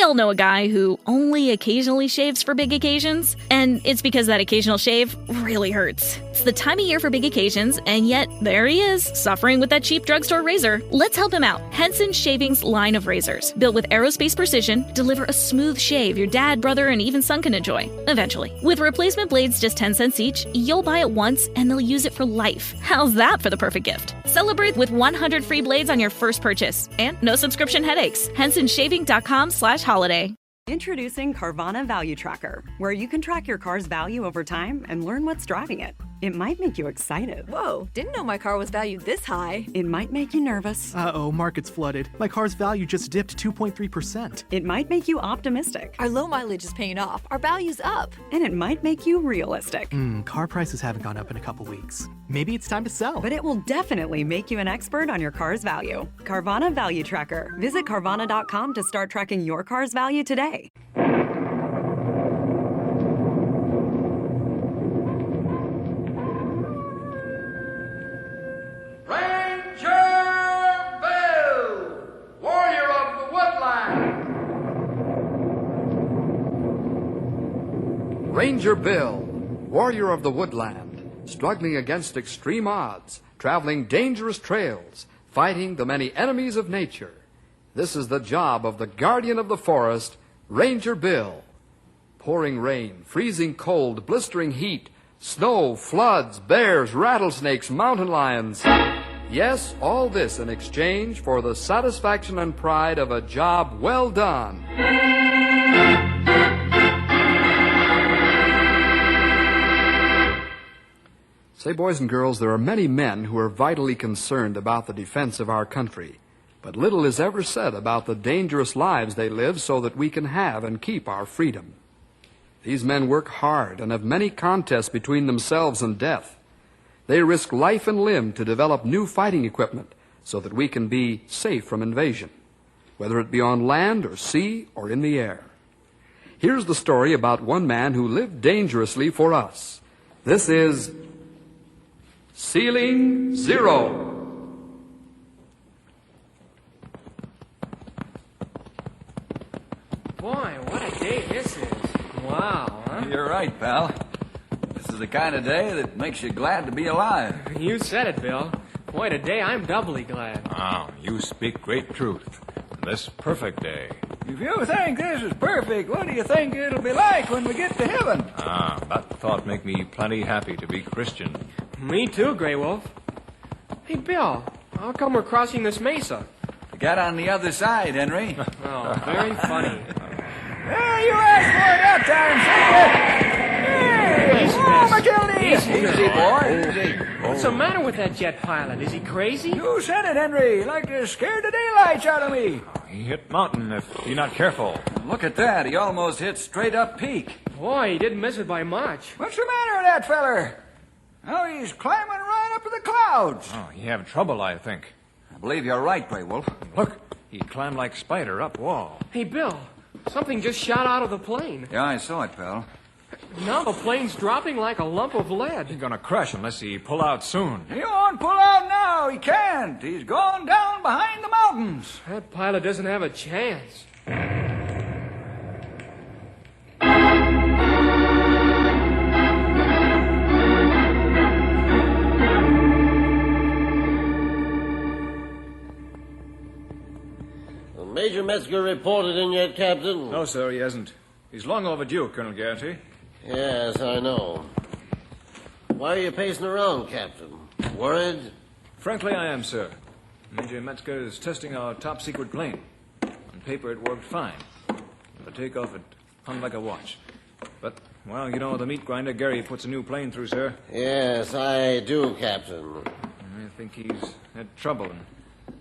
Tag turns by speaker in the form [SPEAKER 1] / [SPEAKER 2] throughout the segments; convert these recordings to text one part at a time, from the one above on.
[SPEAKER 1] all know a guy who only occasionally shaves for big occasions, and it's because that occasional shave really hurts. It's the time of year for big occasions, and yet there he is, suffering with that cheap drugstore razor. Let's help him out. Henson Shaving's line of razors, built with aerospace precision, deliver a smooth shave your dad, brother, and even son can enjoy, eventually. With replacement blades just 10 cents each, you'll buy it once and they'll use it for life. How's that for the perfect gift? Celebrate with 100 free blades on your first purchase, and no subscription headaches. HensonShaving.com/holiday.
[SPEAKER 2] Introducing Carvana Value Tracker, where you can track your car's value over time and learn what's driving it. It might make you excited.
[SPEAKER 3] Whoa, didn't know my car was valued this high.
[SPEAKER 2] It might make you nervous.
[SPEAKER 4] Uh-oh, market's flooded. My car's value just dipped 2.3%.
[SPEAKER 2] It might make you optimistic.
[SPEAKER 3] Our low mileage is paying off. Our value's up.
[SPEAKER 2] And it might make you realistic.
[SPEAKER 4] Car prices haven't gone up in a couple weeks. Maybe it's time to sell.
[SPEAKER 2] But it will definitely make you an expert on your car's value. Carvana Value Tracker. Visit Carvana.com to start tracking your car's value today.
[SPEAKER 5] Ranger Bill, warrior of the woodland, struggling against extreme odds, traveling dangerous trails, fighting the many enemies of nature. This is the job of the guardian of the forest, Ranger Bill. Pouring rain, freezing cold, blistering heat, snow, floods, bears, rattlesnakes, mountain lions. Yes, all this in exchange for the satisfaction and pride of a job well done. Say, boys and girls, there are many men who are vitally concerned about the defense of our country, but little is ever said about the dangerous lives they live so that we can have and keep our freedom. These men work hard and have many contests between themselves and death. They risk life and limb to develop new fighting equipment so that we can be safe from invasion, whether it be on land or sea or in the air. Here's the story about one man who lived dangerously for us. This is Ceiling Zero.
[SPEAKER 6] Boy, what a day this is. Wow, huh?
[SPEAKER 7] You're right, pal. This is the kind of day that makes you glad to be alive.
[SPEAKER 6] You said it, Bill. Boy, today I'm doubly glad.
[SPEAKER 8] Oh, you speak great truth. This perfect day.
[SPEAKER 7] If you think this is perfect, what do you think it'll be like when we get to heaven?
[SPEAKER 8] That thought make me plenty happy to be Christian.
[SPEAKER 6] Me too, Grey Wolf. Hey, Bill, how come we're crossing this mesa?
[SPEAKER 7] Get on the other side, Henry.
[SPEAKER 6] Oh, very funny.
[SPEAKER 7] Yeah, you asked for it that time, see? Hey,
[SPEAKER 6] Easy,
[SPEAKER 7] McGildy. Easy, boy. Easy.
[SPEAKER 6] What's the matter with that jet pilot? Is he crazy?
[SPEAKER 7] You said it, Henry. Like to scare the daylights out of me.
[SPEAKER 8] He hit mountain if you're not careful.
[SPEAKER 7] Look at that. He almost hit straight up peak.
[SPEAKER 6] Boy, he didn't miss it by much.
[SPEAKER 7] What's the matter with that feller? Oh, he's climbing right up to the clouds.
[SPEAKER 8] Oh, he have trouble, I think.
[SPEAKER 7] I believe you're right, Grey Wolf.
[SPEAKER 8] Look, he climbed like spider up wall.
[SPEAKER 6] Hey, Bill, something just shot out of the plane.
[SPEAKER 7] Yeah, I saw it, pal.
[SPEAKER 6] Now the plane's dropping like a lump of lead.
[SPEAKER 8] He's gonna crash unless he pull out soon.
[SPEAKER 7] He won't pull out now. He can't. He's gone down behind the mountains.
[SPEAKER 6] That pilot doesn't have a chance.
[SPEAKER 9] Major Metzger reported in yet, Captain?
[SPEAKER 8] No, sir, he hasn't. He's long overdue, Colonel Garrity.
[SPEAKER 9] Yes, I know. Why are you pacing around, Captain? Worried?
[SPEAKER 8] Frankly, I am, sir. Major Metzger is testing our top-secret plane. On paper, it worked fine. For takeoff, it hung like a watch. But, well, you know, the meat grinder Gary puts a new plane through, sir.
[SPEAKER 9] Yes, I do, Captain.
[SPEAKER 8] I think he's had trouble and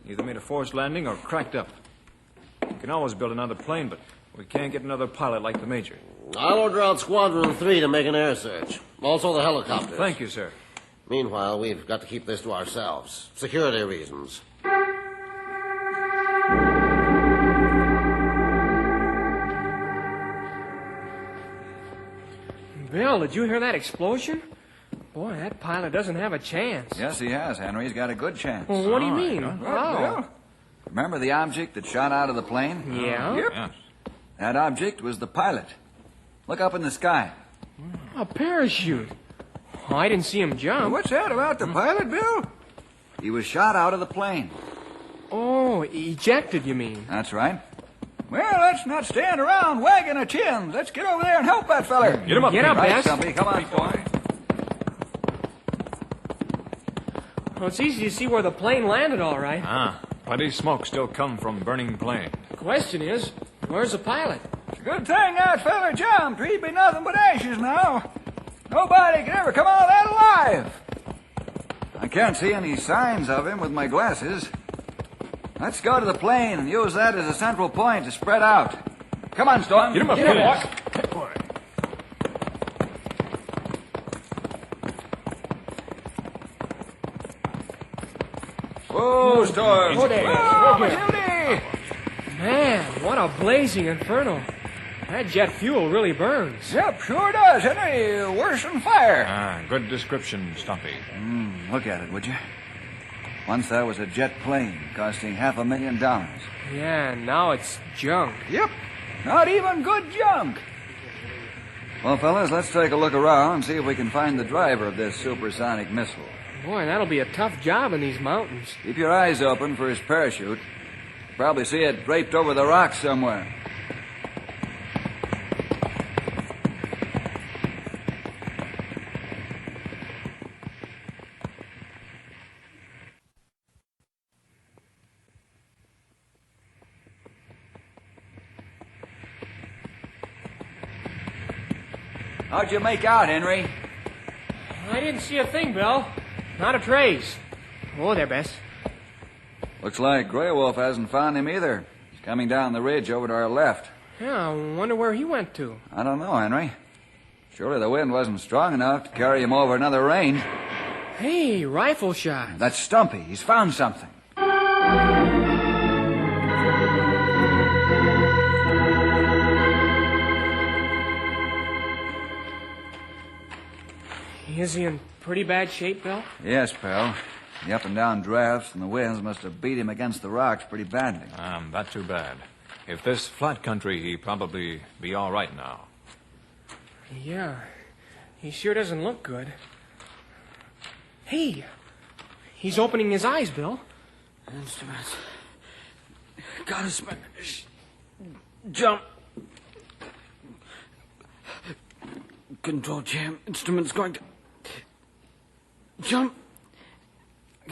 [SPEAKER 8] either made a forced landing or cracked up. We can always build another plane, but we can't get another pilot like the Major.
[SPEAKER 9] I'll order out Squadron 3 to make an air search. Also the helicopters.
[SPEAKER 8] Thank you, sir.
[SPEAKER 9] Meanwhile, we've got to keep this to ourselves. Security reasons.
[SPEAKER 6] Bill, did you hear that explosion? Boy, that pilot doesn't have a chance.
[SPEAKER 7] Yes, he has, Henry. He's got a good chance.
[SPEAKER 6] Well, what do you mean?
[SPEAKER 7] Well, remember the object that shot out of the plane?
[SPEAKER 6] Yeah?
[SPEAKER 7] Yep.
[SPEAKER 8] Yes.
[SPEAKER 7] That object was the pilot. Look up in the sky.
[SPEAKER 6] A parachute. Oh, I didn't see him jump.
[SPEAKER 7] What's that about the pilot, Bill? He was shot out of the plane.
[SPEAKER 6] Oh, ejected, you mean?
[SPEAKER 7] That's right. Well, let's not stand around wagging our chins. Let's get over there and help that feller.
[SPEAKER 8] Get him up,
[SPEAKER 6] Get up,
[SPEAKER 7] Right,
[SPEAKER 6] Bess.
[SPEAKER 7] Stumpy. Come on, boy.
[SPEAKER 6] Well, it's easy to see where the plane landed, all right.
[SPEAKER 8] Plenty smoke still come from burning plane.
[SPEAKER 6] The question is, where's the pilot?
[SPEAKER 7] It's a good thing that feller jumped. He'd be nothing but ashes now. Nobody can ever come out of that alive. I can't see any signs of him with my glasses. Let's go to the plane and use that as a central point to spread out. Come on, Storm.
[SPEAKER 8] Get him up,
[SPEAKER 6] Get
[SPEAKER 8] boy.
[SPEAKER 7] Whoa, Storm.
[SPEAKER 6] Whoa there.
[SPEAKER 7] Whoa,
[SPEAKER 6] Whoa there.
[SPEAKER 7] Matilda.
[SPEAKER 6] Man, what a blazing inferno. That jet fuel really burns.
[SPEAKER 7] Yep, sure does, Henry. Worse than fire.
[SPEAKER 8] Good description, Stumpy.
[SPEAKER 7] Look at it, would you? Once that was a jet plane costing $500,000.
[SPEAKER 6] Yeah, now it's junk.
[SPEAKER 7] Yep, not even good junk. Well, fellas, let's take a look around and see if we can find the driver of this supersonic missile.
[SPEAKER 6] Boy, that'll be a tough job in these mountains.
[SPEAKER 7] Keep your eyes open for his parachute. Probably see it draped over the rocks somewhere. How'd you make out, Henry?
[SPEAKER 6] I didn't see a thing, Bill. Not a trace. Oh, there, Bess.
[SPEAKER 7] Looks like Grey Wolf hasn't found him either. He's coming down the ridge over to our left.
[SPEAKER 6] Yeah, I wonder where he went to.
[SPEAKER 7] I don't know, Henry. Surely the wind wasn't strong enough to carry him over another range.
[SPEAKER 6] Hey, rifle shot.
[SPEAKER 7] That's Stumpy. He's found something.
[SPEAKER 6] Is he in pretty bad shape, Bill?
[SPEAKER 7] Yes, pal. The up and down drafts and the winds must have beat him against the rocks pretty badly.
[SPEAKER 8] That too bad. If this flat country, he'd probably be all right now.
[SPEAKER 6] Yeah, he sure doesn't look good. Hey, he's opening his eyes, Bill.
[SPEAKER 10] Instruments. Gotta smash. Jump. Control jam. Instruments going to... Jump.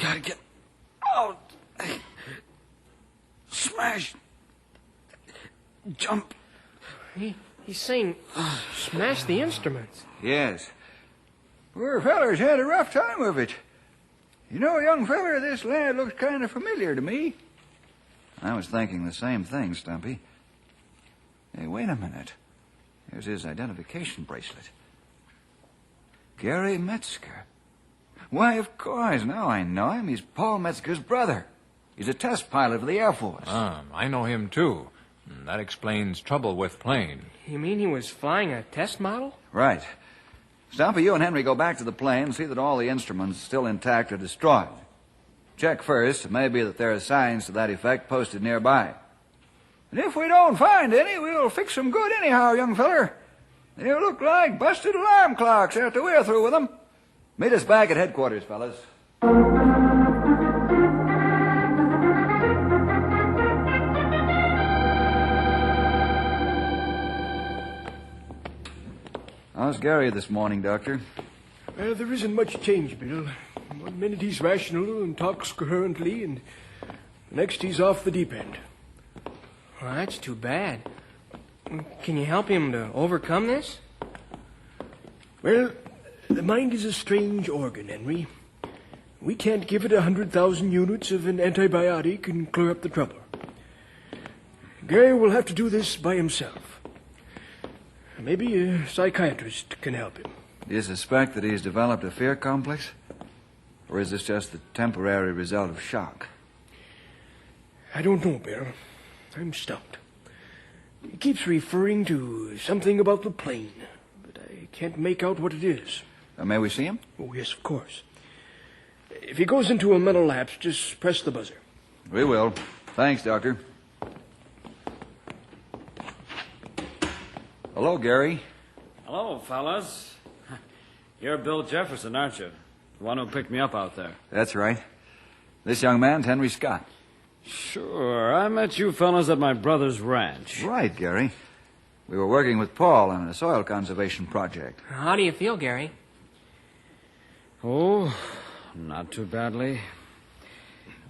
[SPEAKER 10] Gotta get out. Smash. Jump.
[SPEAKER 6] He's saying, smash the instruments.
[SPEAKER 7] Yes. Poor feller's had a rough time of it. You know, young feller, this lad looks kind of familiar to me. I was thinking the same thing, Stumpy. Hey, wait a minute. Here's his identification bracelet. Gary Metzger. Why, of course, now I know him. He's Paul Metzger's brother. He's a test pilot for the Air Force.
[SPEAKER 8] I know him, too. That explains trouble with plane.
[SPEAKER 6] You mean he was flying a test model?
[SPEAKER 7] Right. Stumpy, you and Henry go back to the plane and see that all the instruments still intact or destroyed. Check first. It may be that there are signs to that effect posted nearby. And if we don't find any, we'll fix them good anyhow, young feller. They'll look like busted alarm clocks after we're through with them. Meet us back at headquarters, fellas. How's Gary this morning, Doctor?
[SPEAKER 11] There isn't much change, Bill. 1 minute he's rational and talks coherently, and the next he's off the deep end.
[SPEAKER 6] Well, that's too bad. Can you help him to overcome this?
[SPEAKER 11] Well, the mind is a strange organ, Henry. We can't give it 100,000 units of an antibiotic and clear up the trouble. Gary will have to do this by himself. Maybe a psychiatrist can help him.
[SPEAKER 7] Do you suspect that he's developed a fear complex? Or is this just the temporary result of shock?
[SPEAKER 11] I don't know, Bill. I'm stumped. He keeps referring to something about the plane, but I can't make out what it is.
[SPEAKER 7] May we see him?
[SPEAKER 11] Oh, yes, of course. If he goes into a mental lapse, just press the buzzer.
[SPEAKER 7] We will. Thanks, Doctor. Hello, Gary.
[SPEAKER 10] Hello, fellas. You're Bill Jefferson, aren't you? The one who picked me up out there.
[SPEAKER 7] That's right. This young man's Henry Scott.
[SPEAKER 10] Sure. I met you fellas at my brother's ranch.
[SPEAKER 7] Right, Gary. We were working with Paul on a soil conservation project.
[SPEAKER 6] How do you feel, Gary?
[SPEAKER 10] Oh, not too badly.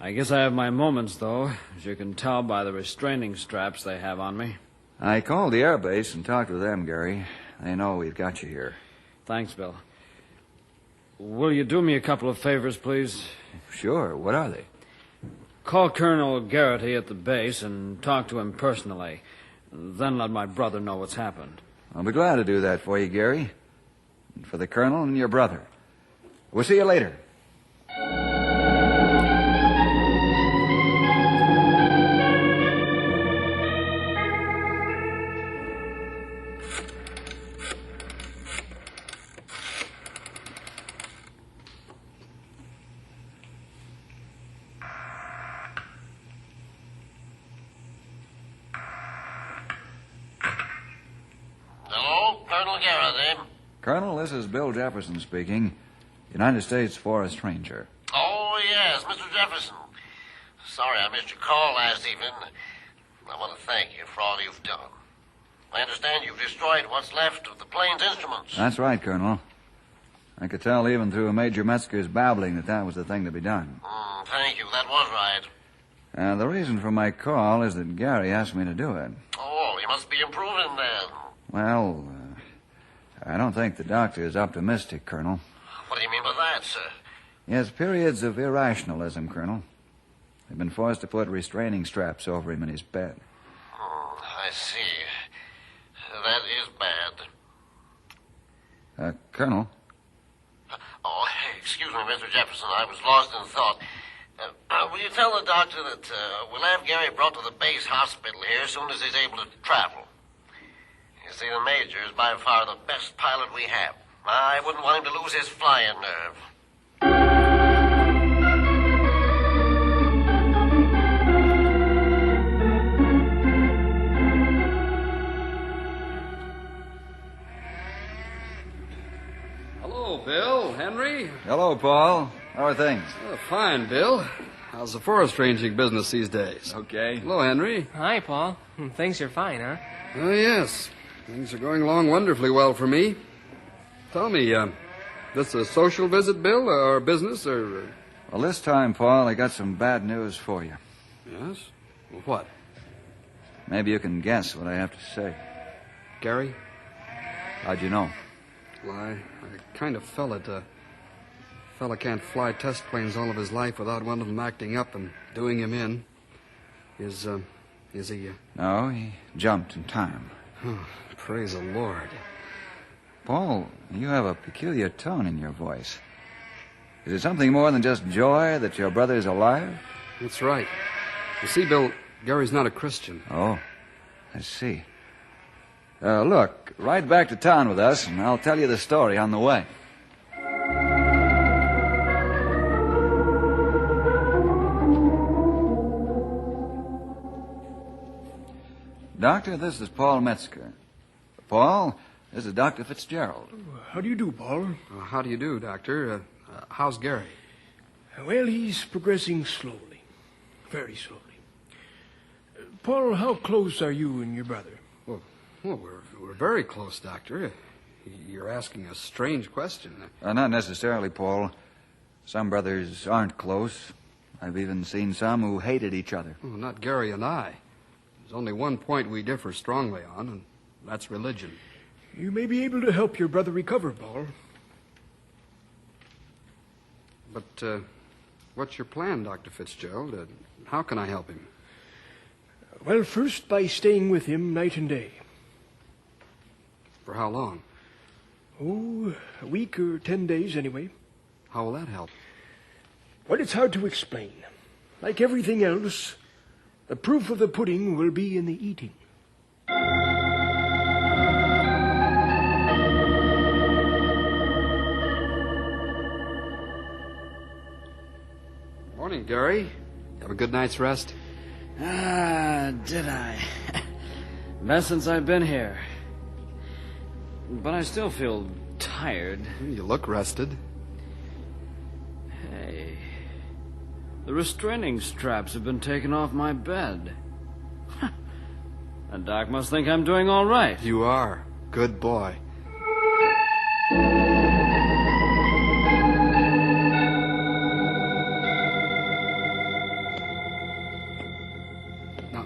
[SPEAKER 10] I guess I have my moments, though, as you can tell by the restraining straps they have on me.
[SPEAKER 7] I called the air base and talked with them, Gary. They know we've got you here.
[SPEAKER 10] Thanks, Bill. Will you do me a couple of favors, please?
[SPEAKER 7] Sure. What are they?
[SPEAKER 10] Call Colonel Garrity at the base and talk to him personally. Then let my brother know what's happened.
[SPEAKER 7] I'll be glad to do that for you, Gary. And for the Colonel and your brother. We'll see you later.
[SPEAKER 9] Hello, Colonel Garrity.
[SPEAKER 7] Colonel, this is Bill Jefferson speaking. United States Forest Ranger.
[SPEAKER 9] Oh, yes, Mr. Jefferson. Sorry I missed your call last evening. I want to thank you for all you've done. I understand you've destroyed what's left of the plane's instruments.
[SPEAKER 7] That's right, Colonel. I could tell even through Major Metzger's babbling that was the thing to be done.
[SPEAKER 9] Thank you, that was right.
[SPEAKER 7] The reason for my call is that Gary asked me to do it.
[SPEAKER 9] Oh, you must be improving then.
[SPEAKER 7] Well, I don't think the doctor is optimistic, Colonel.
[SPEAKER 9] What do you mean by that, sir?
[SPEAKER 7] He has periods of irrationalism, Colonel. They've been forced to put restraining straps over him in his bed.
[SPEAKER 9] I see. That is bad.
[SPEAKER 7] Colonel?
[SPEAKER 9] Oh, excuse me, Mr. Jefferson. I was lost in thought. Will you tell the doctor that we'll have Gary brought to the base hospital here as soon as he's able to travel? You see, the Major is by far the best pilot we have. I wouldn't want him to lose his flying nerve.
[SPEAKER 5] Hello, Bill. Henry.
[SPEAKER 7] Hello, Paul. How are things?
[SPEAKER 5] Fine, Bill. How's the forest ranging business these days?
[SPEAKER 7] Okay.
[SPEAKER 5] Hello, Henry.
[SPEAKER 6] Hi, Paul. Things are fine, huh?
[SPEAKER 5] Oh, yes. Things are going along wonderfully well for me. Tell me, this a social visit, Bill, or business, or...
[SPEAKER 7] Well, this time, Paul, I got some bad news for you.
[SPEAKER 5] Yes? Well, what?
[SPEAKER 7] Maybe you can guess what I have to say.
[SPEAKER 5] Gary?
[SPEAKER 7] How'd you know?
[SPEAKER 5] Well, I kind of felt it. Fella can't fly test planes all of his life without one of them acting up and doing him in. Is he...
[SPEAKER 7] No, he jumped in time.
[SPEAKER 5] Oh, praise the Lord.
[SPEAKER 7] Paul, you have a peculiar tone in your voice. Is it something more than just joy that your brother is alive?
[SPEAKER 5] That's right. You see, Bill, Gary's not a Christian.
[SPEAKER 7] Oh, I see. Look, ride back to town with us, and I'll tell you the story on the way. Doctor, this is Paul Metzger. Paul, this is Dr. Fitzgerald.
[SPEAKER 11] How do you do, Paul?
[SPEAKER 5] How do you do, Doctor? How's Gary?
[SPEAKER 11] Well, he's progressing slowly. Very slowly. Paul, how close are you and your brother?
[SPEAKER 5] Well, we're very close, Doctor. You're asking a strange question.
[SPEAKER 7] Not necessarily, Paul. Some brothers aren't close. I've even seen some who hated each other.
[SPEAKER 5] Well, not Gary and I. There's only one point we differ strongly on, and that's religion.
[SPEAKER 11] You may be able to help your brother recover, Paul.
[SPEAKER 5] But, what's your plan, Dr. Fitzgerald? How can I help him?
[SPEAKER 11] Well, first by staying with him night and day.
[SPEAKER 5] For how long?
[SPEAKER 11] Oh, a week or 10 days, anyway.
[SPEAKER 5] How will that help?
[SPEAKER 11] Well, it's hard to explain. Like everything else, the proof of the pudding will be in the eating.
[SPEAKER 5] Morning, Gary. Have a good night's rest?
[SPEAKER 10] Did I? Best since I've been here. but I still feel tired.
[SPEAKER 5] You look rested.
[SPEAKER 10] Hey, the restraining straps have been taken off my bed. And Doc must think I'm doing all right.
[SPEAKER 5] You are. Good boy.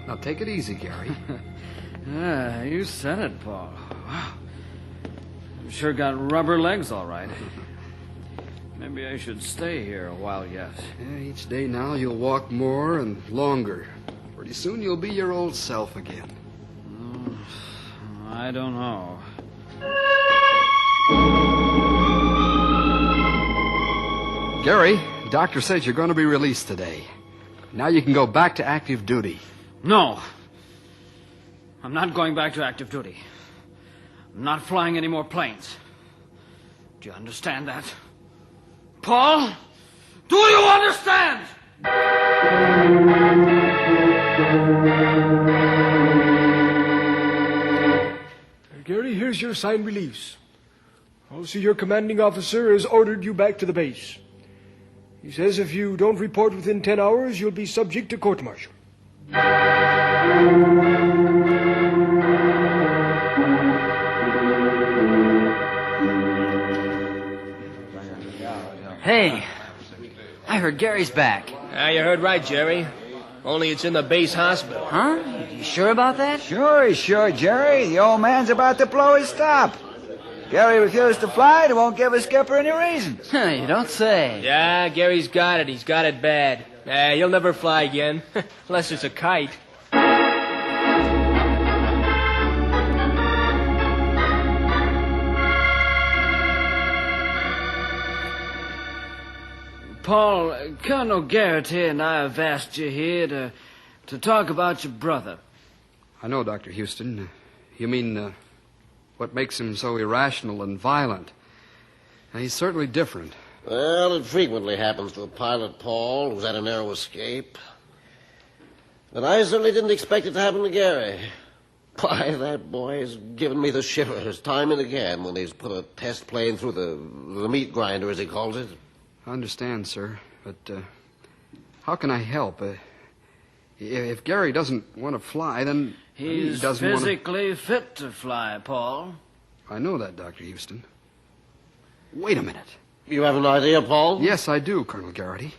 [SPEAKER 5] Now take it easy, Gary.
[SPEAKER 10] Yeah, you said it, Paul. Wow. I've sure got rubber legs, all right. Maybe I should stay here a while yet.
[SPEAKER 5] Yeah, each day now you'll walk more and longer. Pretty soon you'll be your old self again.
[SPEAKER 10] I don't know.
[SPEAKER 5] Gary, doctor says you're going to be released today. Now you can go back to active duty.
[SPEAKER 10] No. I'm not going back to active duty. I'm not flying any more planes. Do you understand that? Paul? Do you understand?
[SPEAKER 11] Gary, here's your signed release. Also, your commanding officer has ordered you back to the base. He says if you don't report within 10 hours, you'll be subject to court-martial.
[SPEAKER 12] Hey, I heard Gary's back.
[SPEAKER 6] You heard right, Jerry. Only it's in the base hospital.
[SPEAKER 12] Huh? You sure about that?
[SPEAKER 7] Sure, he's sure, Jerry. The old man's about to blow his top. Gary refused to fly and won't give his skipper any reason.
[SPEAKER 12] You don't say.
[SPEAKER 6] Yeah, Gary's got it. He's got it bad. He'll never fly again. Unless it's a kite.
[SPEAKER 10] Paul, Colonel Garrity and I have asked you here to talk about your brother.
[SPEAKER 5] I know, Dr. Houston. You mean what makes him so irrational and violent? He's certainly different.
[SPEAKER 9] Well, it frequently happens to a pilot, Paul, who's had a narrow escape. But I certainly didn't expect it to happen to Gary. Why, that boy has given me the shivers time and again when he's put a test plane through the meat grinder, as he calls it.
[SPEAKER 5] I understand, sir, but how can I help? If Gary doesn't want to fly, then
[SPEAKER 10] He's
[SPEAKER 5] he doesn't
[SPEAKER 10] physically fit to fly, Paul.
[SPEAKER 5] I know that, Dr. Houston. Wait a minute.
[SPEAKER 9] You have an idea, Paul?
[SPEAKER 5] Yes, I do, Colonel Garrity.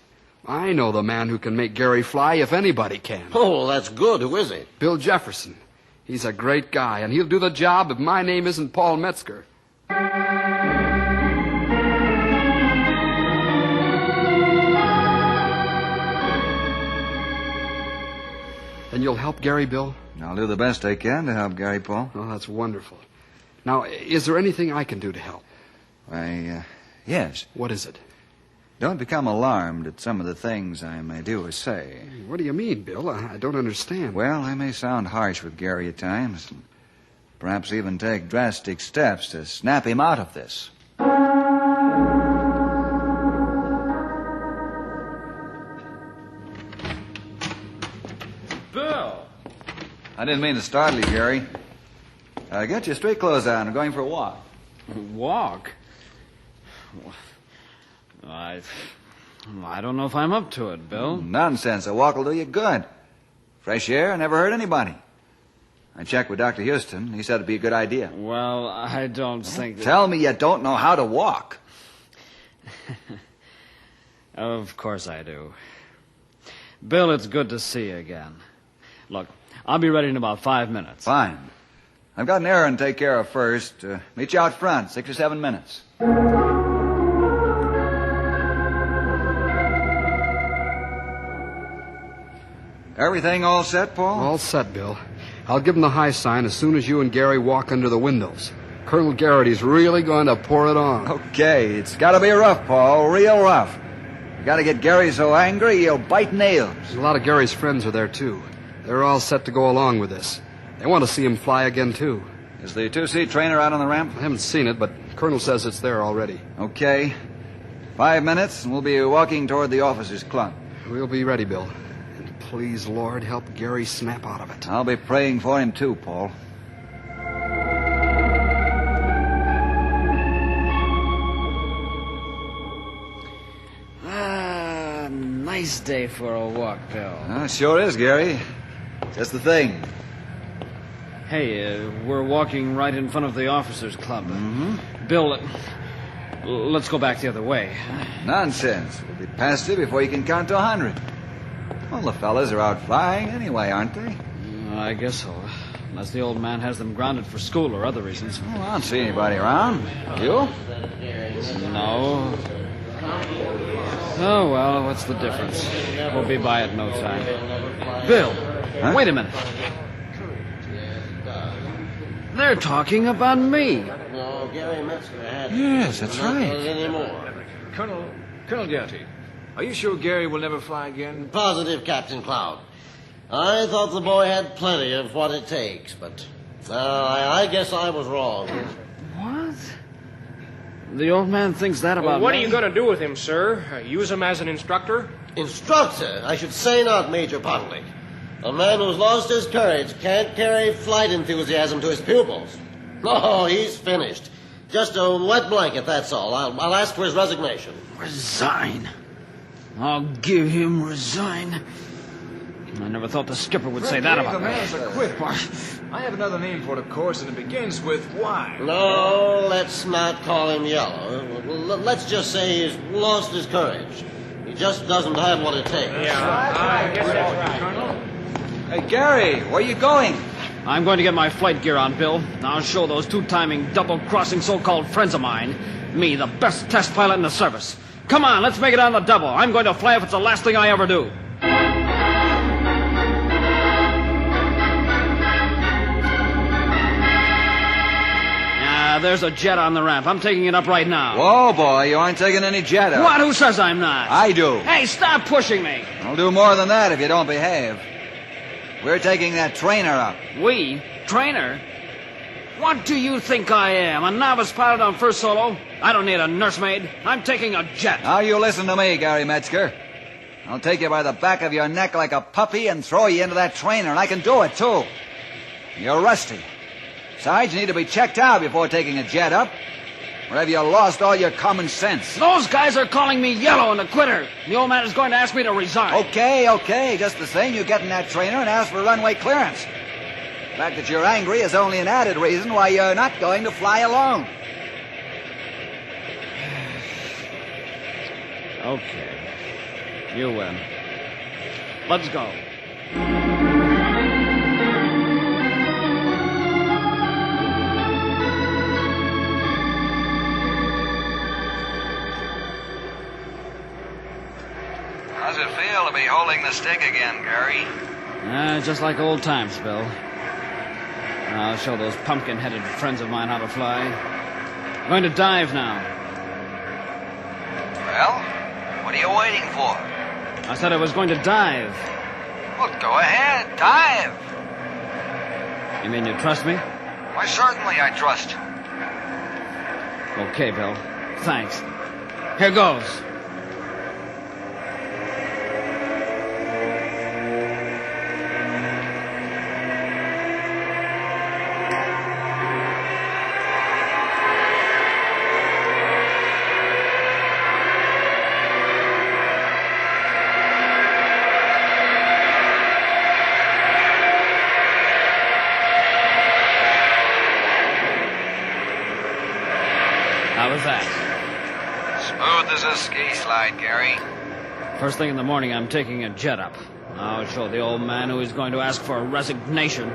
[SPEAKER 5] I know the man who can make Gary fly if anybody can.
[SPEAKER 9] Oh, that's good. Who is he?
[SPEAKER 5] Bill Jefferson. He's a great guy, and he'll do the job if my name isn't Paul Metzger. Then you'll help Gary, Bill?
[SPEAKER 7] I'll do the best I can to help Gary, Paul.
[SPEAKER 5] Oh, that's wonderful. Now, is there anything I can do to help?
[SPEAKER 7] Why, yes.
[SPEAKER 5] What is it?
[SPEAKER 7] Don't become alarmed at some of the things I may do or say.
[SPEAKER 5] What do you mean, Bill? I don't understand.
[SPEAKER 7] Well, I may sound harsh with Gary at times, and perhaps even take drastic steps to snap him out of this.
[SPEAKER 10] Bill!
[SPEAKER 7] I didn't mean to startle you, Gary. Get your street clothes on. I'm going for a walk.
[SPEAKER 10] Walk? I don't know if I'm up to it, Bill.
[SPEAKER 7] Nonsense. A walk will do you good. Fresh air never hurt anybody. I checked with Dr. Houston. He said it'd be a good idea.
[SPEAKER 10] Well, I don't think that...
[SPEAKER 7] Tell me you don't know how to walk.
[SPEAKER 10] Of course I do. Bill, it's good to see you again. Look, I'll be ready in about 5 minutes.
[SPEAKER 7] Fine. I've got an errand to take care of first. Meet you out front, 6 or 7 minutes. Everything all set, Paul?
[SPEAKER 5] All set, Bill. I'll give him the high sign as soon as you and Gary walk under the windows. Colonel Garrity's really going to pour it on.
[SPEAKER 7] Okay, it's got to be rough, Paul, real rough. You got to get Gary so angry he'll bite nails.
[SPEAKER 5] A lot of Gary's friends are there, too. They're all set to go along with this. They want to see him fly again, too.
[SPEAKER 7] Is the two-seat trainer out on the ramp?
[SPEAKER 5] I haven't seen it, but Colonel says it's there already.
[SPEAKER 7] Okay. 5 minutes, and we'll be walking toward the officers' club.
[SPEAKER 5] We'll be ready, Bill. And please, Lord, help Gary snap out of it.
[SPEAKER 7] I'll be praying for him, too, Paul.
[SPEAKER 10] day for a walk, Bill.
[SPEAKER 7] Sure is, Gary. Just the thing.
[SPEAKER 10] Hey, we're walking right in front of the officers' club.
[SPEAKER 7] Mm-hmm.
[SPEAKER 10] Bill, let's go back the other way.
[SPEAKER 7] Nonsense. We'll be past you before you can count to 100. Well, the fellas are out flying anyway, aren't they?
[SPEAKER 10] I guess so. Unless the old man has them grounded for school or other reasons.
[SPEAKER 7] Well, I don't see anybody around. You?
[SPEAKER 10] No. Oh, well, what's the difference? We'll be by it no time. Bill, wait a minute. They're talking about me.
[SPEAKER 9] No, Gary Metzger had...
[SPEAKER 7] Yes, that's right.
[SPEAKER 8] Colonel Gertie, are you sure Gary will never fly again?
[SPEAKER 9] Positive, Captain Cloud. I thought the boy had plenty of what it takes, but I guess I was wrong.
[SPEAKER 10] What? The old man thinks that about
[SPEAKER 6] What
[SPEAKER 10] me?
[SPEAKER 6] are you going to do with him, sir? Use him as an instructor?
[SPEAKER 9] Instructor? I should say not, Major Potlick. A man who's lost his courage can't carry flight enthusiasm to his pupils. No, he's finished. Just a wet blanket, that's all. I'll ask for his resignation.
[SPEAKER 10] Resign? I'll give him resign. I never thought the skipper would say that about
[SPEAKER 8] the
[SPEAKER 10] me.
[SPEAKER 8] man's a quit. I have another name for it, of course, and it begins with Y.
[SPEAKER 9] No, let's not call him yellow. Let's just say he's lost his courage. He just doesn't have what it takes.
[SPEAKER 6] Yeah, I guess that's right.
[SPEAKER 8] Colonel.
[SPEAKER 7] Hey, Gary, where you going?
[SPEAKER 10] I'm going to get my flight gear on, Bill. I'll show those two-timing, double-crossing so-called friends of mine me, the best test pilot in the service. Come on, let's make it on the double. I'm going to fly if it's the last thing I ever do. There's a jet on the ramp. I'm taking it up right now.
[SPEAKER 7] Whoa, boy, you aren't taking any jet up.
[SPEAKER 10] What? Who says I'm not?
[SPEAKER 7] I do.
[SPEAKER 10] Hey, stop pushing me.
[SPEAKER 7] I'll do more than that if you don't behave. We're taking that trainer up.
[SPEAKER 10] We? Trainer? What do you think I am? A novice pilot on first solo? I don't need a nursemaid. I'm taking a jet.
[SPEAKER 7] Now you listen to me, Gary Metzger. I'll take you by the back of your neck like a puppy and throw you into that trainer, and I can do it, too. You're rusty. Besides, you need to be checked out before taking a jet up. Or have you lost all your common sense?
[SPEAKER 10] Those guys are calling me yellow and a quitter. The old man is going to ask me to resign.
[SPEAKER 7] Okay. Just the same, you get in that trainer and ask for runway clearance. The fact that you're angry is only an added reason why you're not going to fly alone.
[SPEAKER 10] Okay. You win. Let's go.
[SPEAKER 7] How's it feel to be holding the stick again, Gary?
[SPEAKER 10] Just like old times, Bill. I'll show those pumpkin-headed friends of mine how to fly. I'm going to dive now.
[SPEAKER 7] Well, what are you waiting for?
[SPEAKER 10] I said I was going to dive.
[SPEAKER 7] Well, go ahead, dive.
[SPEAKER 10] You mean you trust me?
[SPEAKER 7] Why, certainly I trust.
[SPEAKER 10] Okay, Bill. Thanks. Here goes. How was that?
[SPEAKER 7] Smooth as a ski slide, Gary.
[SPEAKER 10] First thing in the morning, I'm taking a jet up. I'll show the old man who is going to ask for a resignation.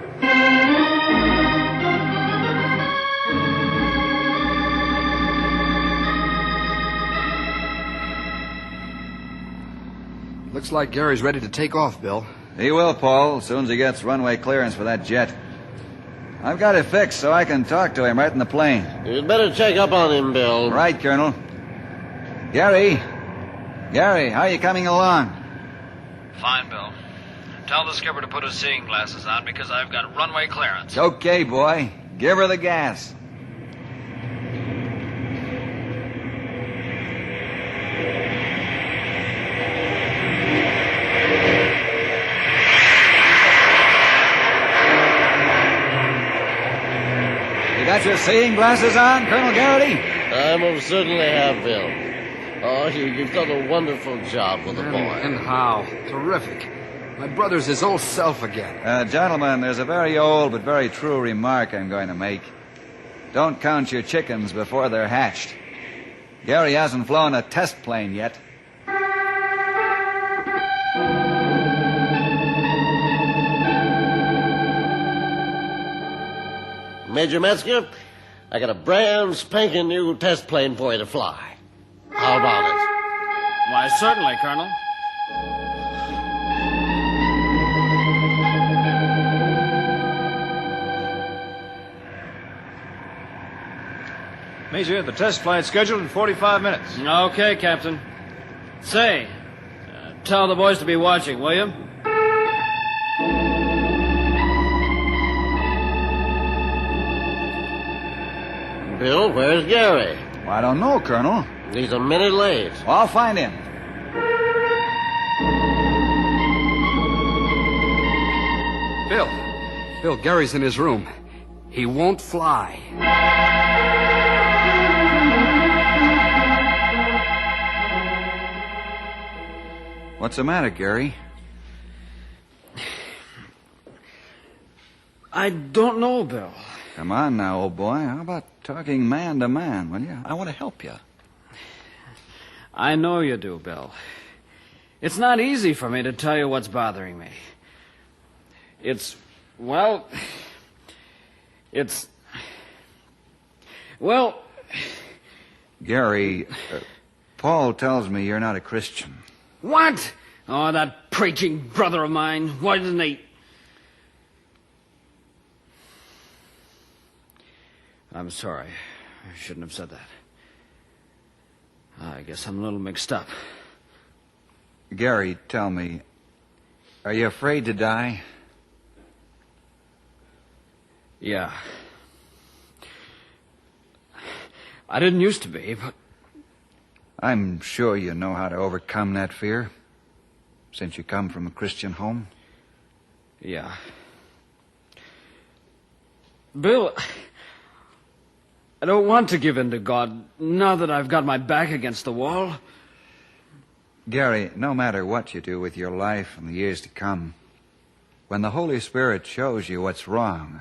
[SPEAKER 5] Looks like Gary's ready to take off, Bill.
[SPEAKER 7] He will, Paul, as soon as he gets runway clearance for that jet. I've got it fixed so I can talk to him right in the plane.
[SPEAKER 9] You'd better check up on him, Bill.
[SPEAKER 7] Right, Colonel. Gary, how are you coming along?
[SPEAKER 10] Fine, Bill. Tell the skipper to put his seeing glasses on because I've got runway clearance.
[SPEAKER 7] Okay, boy. Give her the gas. You got your seeing glasses on, Colonel Garrity?
[SPEAKER 9] I most certainly have, Bill. Oh, you've done a wonderful job with the boy.
[SPEAKER 5] And how? Terrific. My brother's his old self again.
[SPEAKER 7] Gentlemen, there's a very old but very true remark I'm going to make. Don't count your chickens before they're hatched. Gary hasn't flown a test plane yet.
[SPEAKER 9] Major Metzger, I got a brand spanking new test plane for you to fly. How about it?
[SPEAKER 10] Why, certainly, Colonel.
[SPEAKER 8] Major, the test flight's scheduled in 45 minutes.
[SPEAKER 10] Okay, Captain. Say, tell the boys to be watching, will you?
[SPEAKER 9] Bill, where's Gary?
[SPEAKER 7] Well, I don't know, Colonel.
[SPEAKER 9] He's a minute late.
[SPEAKER 7] Well, I'll find him.
[SPEAKER 5] Bill, Gary's in his room. He won't fly.
[SPEAKER 7] What's the matter, Gary?
[SPEAKER 10] I don't know, Bill.
[SPEAKER 7] Come on now, old boy. How about talking man to man, will you? I want to help you.
[SPEAKER 10] I know you do, Bill. It's not easy for me to tell you what's bothering me. Well,
[SPEAKER 7] Gary, Paul tells me you're not a Christian.
[SPEAKER 10] What? Oh, that preaching brother of mine. Why didn't he... I'm sorry. I shouldn't have said that. I guess I'm a little mixed up.
[SPEAKER 7] Gary, tell me, are you afraid to die?
[SPEAKER 10] Yeah. I didn't used to be, but...
[SPEAKER 7] I'm sure you know how to overcome that fear, since you come from a Christian home.
[SPEAKER 10] Yeah. Bill, I don't want to give in to God now that I've got my back against the wall.
[SPEAKER 7] Gary, no matter what you do with your life in the years to come, when the Holy Spirit shows you what's wrong,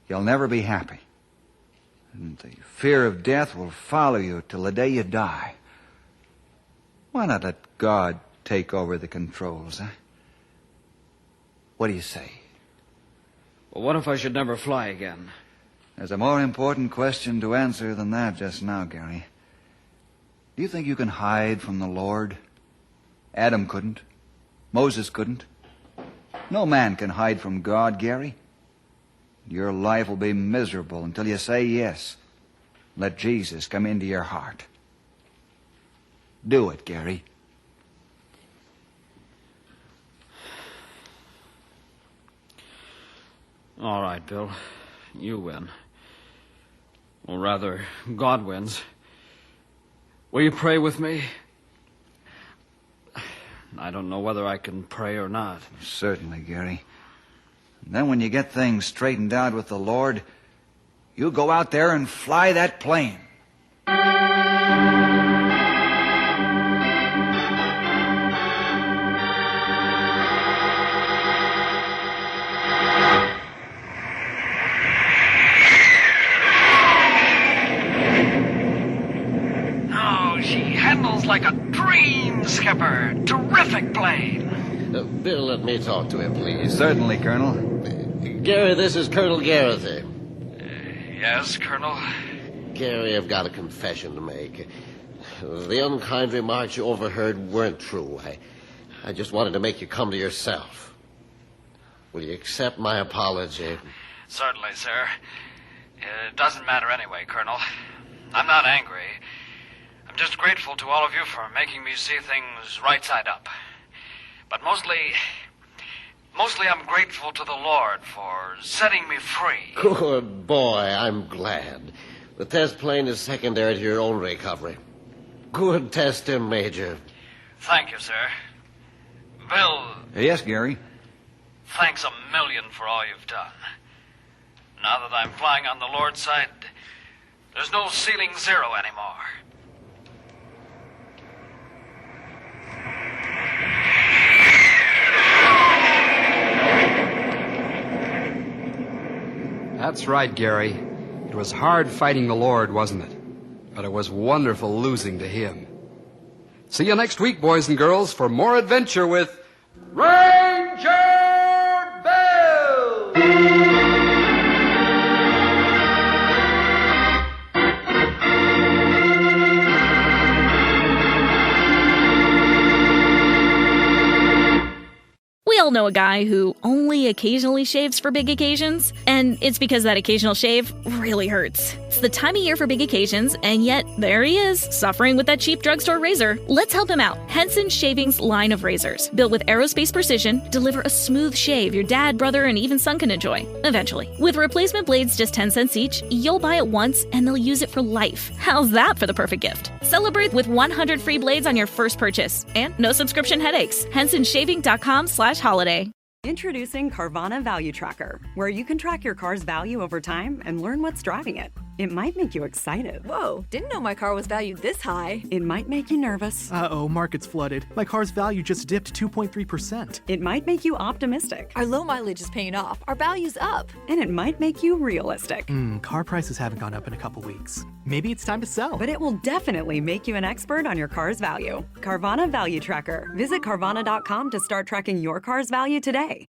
[SPEAKER 7] you'll never be happy. And the fear of death will follow you till the day you die. Why not let God take over the controls, huh? What do you say?
[SPEAKER 10] Well, what if I should never fly again?
[SPEAKER 7] There's a more important question to answer than that just now, Gary. Do you think you can hide from the Lord? Adam couldn't. Moses couldn't. No man can hide from God, Gary. Your life will be miserable until you say yes. Let Jesus come into your heart. Do it, Gary.
[SPEAKER 10] All right, Bill. You win. Or rather, God wins. Will you pray with me? I don't know whether I can pray or not.
[SPEAKER 7] Certainly, Gary. And then when you get things straightened out with the Lord, you go out there and fly that plane.
[SPEAKER 10] Oh, she handles like a dream, Skipper. Terrific plane.
[SPEAKER 9] Bill, let me talk to him, please.
[SPEAKER 7] Certainly, Colonel.
[SPEAKER 9] Gary, this is Colonel Garrity.
[SPEAKER 10] Yes, Colonel?
[SPEAKER 9] Gary, I've got a confession to make. The unkind remarks you overheard weren't true. I just wanted to make you come to yourself. Will you accept my apology?
[SPEAKER 10] Certainly, sir. It doesn't matter anyway, Colonel. I'm not angry. I'm just grateful to all of you for making me see things right side up. But mostly I'm grateful to the Lord for setting me free.
[SPEAKER 9] Good boy, I'm glad. The test plane is secondary to your own recovery. Good testing, Major.
[SPEAKER 10] Thank you, sir. Bill,
[SPEAKER 7] Yes, Gary.
[SPEAKER 10] thanks a million for all you've done. Now that I'm flying on the Lord's side, there's no ceiling zero anymore.
[SPEAKER 5] That's right, Gary. It was hard fighting the Lord, wasn't it? But it was wonderful losing to him. See you next week, boys and girls, for more adventure with Ranger Bill!
[SPEAKER 1] We all know a guy who only occasionally shaves for big occasions, and it's because that occasional shave really hurts. It's the time of year for big occasions, and yet there he is, suffering with that cheap drugstore razor. Let's help him out. Henson Shaving's line of razors, built with aerospace precision, deliver a smooth shave your dad, brother, and even son can enjoy, eventually. With replacement blades just 10 cents each, you'll buy it once and they'll use it for life. How's that for the perfect gift? Celebrate with 100 free blades on your first purchase, and no subscription headaches. HensonShaving.com/holiday.
[SPEAKER 2] Introducing Carvana Value Tracker, where you can track your car's value over time and learn what's driving it. It might make you excited.
[SPEAKER 3] Whoa, didn't know my car was valued this high.
[SPEAKER 2] It might make you nervous.
[SPEAKER 4] Uh-oh, market's flooded. My car's value just dipped 2.3%.
[SPEAKER 2] It might make you optimistic.
[SPEAKER 3] Our low mileage is paying off. Our value's up.
[SPEAKER 2] And it might make you realistic.
[SPEAKER 4] Car prices haven't gone up in a couple weeks. Maybe it's time to sell.
[SPEAKER 2] But it will definitely make you an expert on your car's value. Carvana Value Tracker. Visit Carvana.com to start tracking your car's value today.